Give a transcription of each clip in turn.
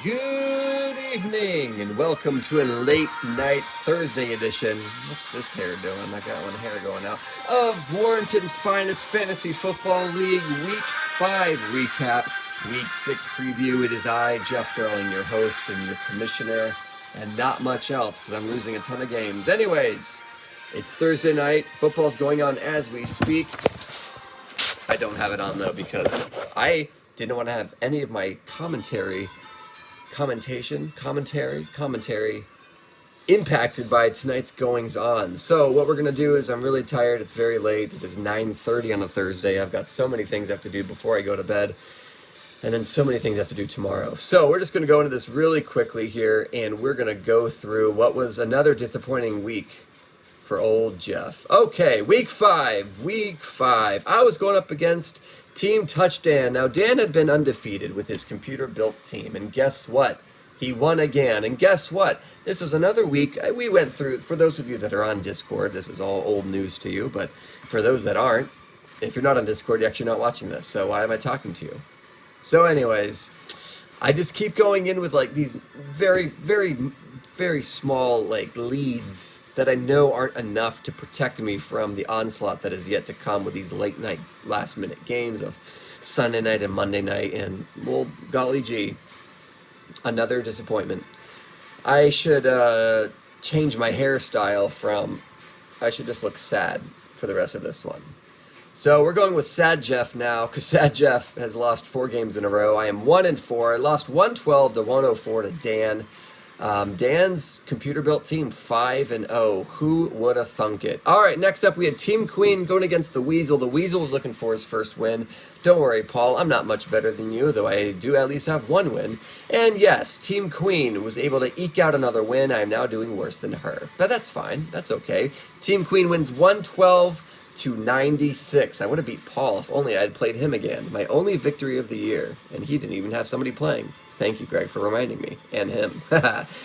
Good evening and welcome to a late night Thursday edition. What's this hair doing? I got one hair going out. Of Warrenton's finest fantasy football league week 5 recap, week 6 preview. It is I, Jeff Darling, your host and your commissioner, and not much else because I'm losing a ton of games. Anyways, it's Thursday night. Football's going on as we speak. I don't have it on though because I didn't want to have any of my commentary impacted by tonight's goings on. So what we're going to do is, I'm really tired. It's very late. It is 9:30 on a Thursday. I've got so many things I have to do before I go to bed, and then so many things I have to do tomorrow. So we're just going to go into this really quickly here, and we're going to go through what was another disappointing week for old Jeff. Okay, week 5. I was going up against Team Touchdown. Now, Dan had been undefeated with his computer-built team, and guess what? He won again, and guess what? This was another week we went through. For those of you that are on Discord, this is all old news to you, but for those that aren't, if you're not on Discord, you're actually not watching this, so why am I talking to you? So anyways, I just keep going in with like these very, very, very small like leads that I know aren't enough to protect me from the onslaught that is yet to come with these late night, last minute games of Sunday night and Monday night, and, well, golly gee, another disappointment. I should change my hairstyle from, I should just look sad for the rest of this one. So we're going with Sad Jeff now, because Sad Jeff has lost 4 games in a row. I am 1-4. I lost 112 to 104 to Dan. Dan's computer-built team 5-0. Who would have thunk it? All right, next up we had Team Queen going against the Weasel. The Weasel was looking for his first win. Don't worry, Paul, I'm not much better than you, though I do at least have 1 win. And yes, Team Queen was able to eke out another win. I am now doing worse than her, but that's fine. That's okay. Team Queen wins 112 to 96. I would have beat Paul if only I had played him again. My only victory of the year, and he didn't even have somebody playing. Thank you, Greg, for reminding me, and him.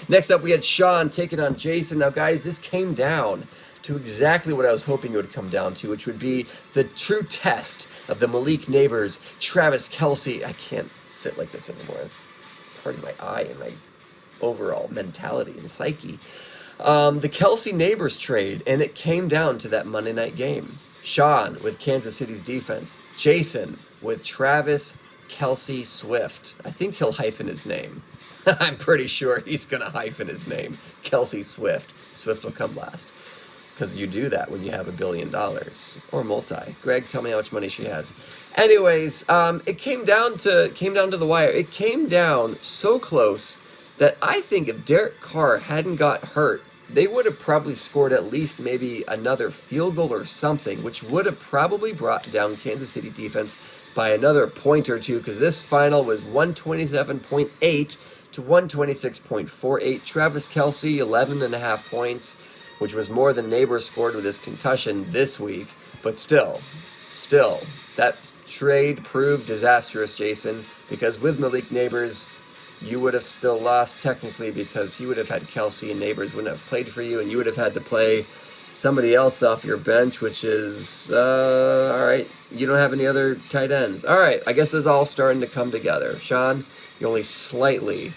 Next up, we had Sean taking on Jason. Now, guys, this came down to exactly what I was hoping it would come down to, which would be the true test of the Malik Neighbors, Travis Kelce. I can't sit like this anymore. Pardon my eye and my overall mentality and psyche. The Kelce Neighbors trade, and it came down to that Monday night game. Sean with Kansas City's defense. Jason with Travis Kelce Swift. I think he'll hyphen his name. I'm pretty sure he's going to hyphen his name. Kelce Swift. Swift will come last. Because you do that when you have $1 billion. Or multi. Greg, tell me how much money she has. Anyways, it came down to the wire. It came down so close that I think if Derek Carr hadn't got hurt, they would have probably scored at least maybe another field goal or something, which would have probably brought down Kansas City defense by another point or two, because this final was 127.8 to 126.48. Travis Kelce, 11.5 points, which was more than Neighbors scored with his concussion this week. But still, that trade proved disastrous, Jason, because with Malik Neighbors, you would have still lost technically, because he would have had Kelce and Neighbors wouldn't have played for you, and you would have had to play somebody else off your bench, which is, all right, you don't have any other tight ends. All right, I guess it's all starting to come together. Sean, you're only slightly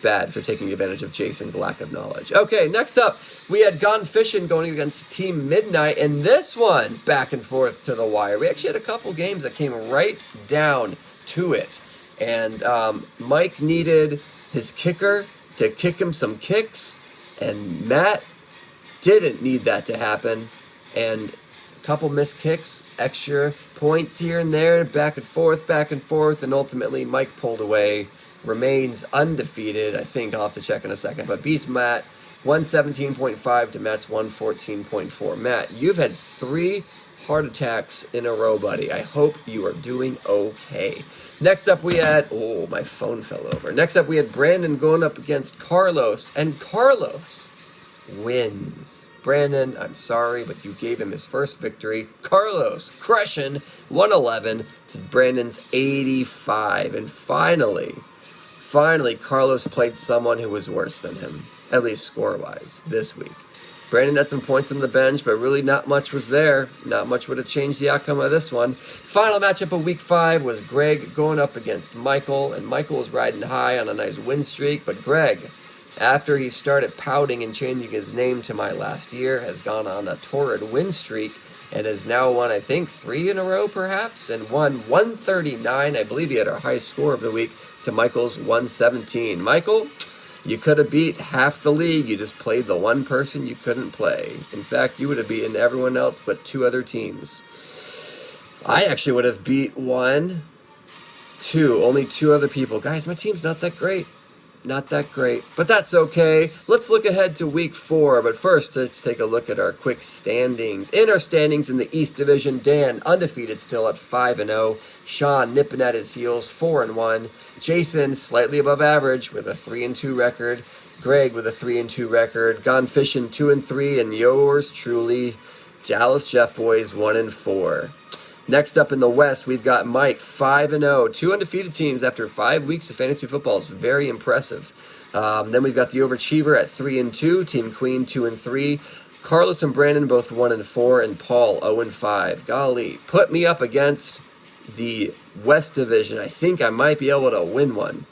bad for taking advantage of Jason's lack of knowledge. Okay, next up, we had Gone Fishing going against Team Midnight, and this one, back and forth to the wire. We actually had a couple games that came right down to it. And Mike needed his kicker to kick him some kicks, and Matt didn't need that to happen. And a couple missed kicks, extra points here and there, back and forth, and ultimately Mike pulled away, remains undefeated. I think I'll have to check in a second, but beats Matt 117.5 to Matt's 114.4. Matt, you've had 3 heart attacks in a row, buddy. I hope you are doing okay. Next up we had, oh, my phone fell over. Next up we had Brandon going up against Carlos, and Carlos wins. Brandon, I'm sorry, but you gave him his first victory. Carlos crushing 111 to Brandon's 85. And finally, Carlos played someone who was worse than him, at least score-wise, this week. Brandon had some points on the bench, but really not much was there. Not much would have changed the outcome of this one. Final matchup of Week 5 was Greg going up against Michael, and Michael was riding high on a nice win streak, but Greg, after he started pouting and changing his name to My Last Year, has gone on a torrid win streak and has now won, I think, 3 in a row perhaps, and won 139. I believe he had our highest score of the week to Michael's 117. Michael, you could have beat half the league. You just played the one person you couldn't play. In fact, you would have beaten everyone else but 2 other teams. I actually would have beat only 2 other people. Guys, my team's not that great. Not that great, but that's okay. Let's look ahead to Week 4, but first let's take a look at our quick standings. In our standings in the East Division, Dan undefeated still at 5-0. Sean nipping at his heels, 4-1. Jason slightly above average with a 3-2 record. Greg with a 3-2 record. Gone fishing 2-3, and yours truly, Dallas Jeff Boys 1-4. Next up in the West, we've got Mike, 5-0. 2 undefeated teams after 5 weeks of fantasy football. It's very impressive. Then we've got the Overachiever at 3-2. Team Queen, 2-3. Carlos and Brandon, both 1-4. And Paul, 0-5. Golly, put me up against the West Division. I think I might be able to win one.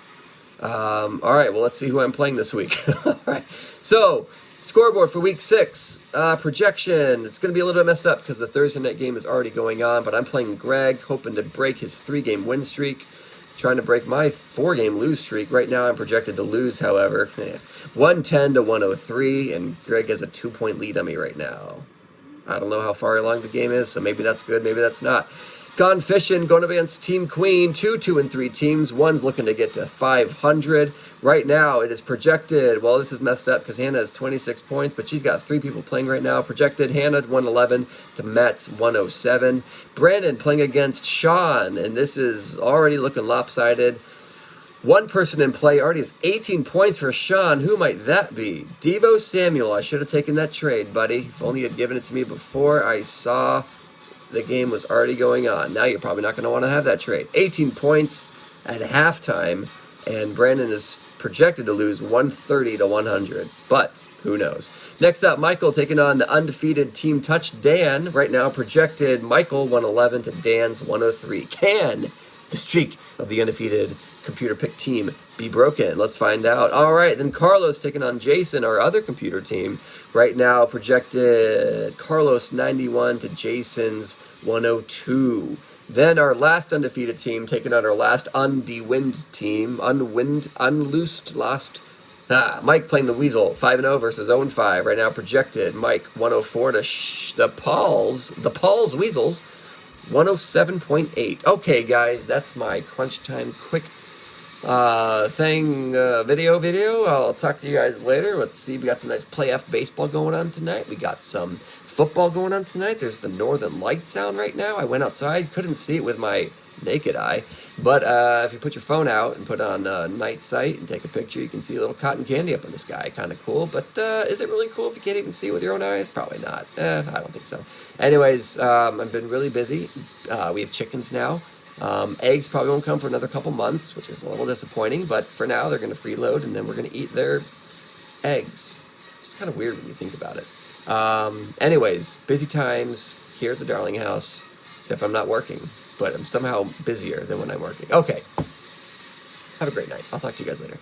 All right, well, let's see who I'm playing this week. All right, so scoreboard for Week 6. Projection. It's going to be a little bit messed up because the Thursday night game is already going on, but I'm playing Greg, hoping to break his 3-game win streak, trying to break my 4-game lose streak. Right now I'm projected to lose, however, 110 to 103, and Greg has a 2-point lead on me right now. I don't know how far along the game is, so maybe that's good, maybe that's not. Gone fishing, going up against Team Queen, 2-3 teams. One's looking to get to 500. Right now, it is projected, well, this is messed up because Hannah has 26 points, but she's got 3 people playing right now. Projected Hannah 111 to Matt's 107. Brandon playing against Sean, and this is already looking lopsided. One person in play already has 18 points for Sean. Who might that be? Deebo Samuel. I should have taken that trade, buddy. If only you had given it to me before I saw the game was already going on. Now you're probably not going to want to have that trade. 18 points at halftime, and Brandon is projected to lose 130 to 100, but who knows. Next up, Michael taking on the undefeated Team Touch Dan. Right now projected Michael 111 to Dan's 103. Can the streak of the undefeated computer pick team be broken? Let's find out. All right, then Carlos taking on Jason, our other computer team. Right now projected Carlos 91 to Jason's 102. Then our last undefeated team taking on our last undewind team. Unloosed, lost. Mike playing the Weasel, 5-0 versus 0-5. Right now projected Mike 104 to the Paul's Weasels, 107.8. Okay, guys, that's my crunch time quick video. I'll talk to you guys later. Let's see, we got some nice playoff baseball going on tonight. We got some football going on tonight. There's the Northern Lights sound right now. I went outside, couldn't see it with my naked eye, but if you put your phone out and put on night sight and take a picture, you can see a little cotton candy up in the sky. Kind of cool, but is it really cool if you can't even see it with your own eyes? Probably not. I don't think so. Anyways, I've been really busy. We have chickens now. Eggs probably won't come for another couple months, which is a little disappointing, but for now they're going to freeload, and then we're going to eat their eggs. It's kind of weird when you think about it. Anyways, busy times here at the Darling House, except I'm not working, but I'm somehow busier than when I'm working. Okay. Have a great night. I'll talk to you guys later.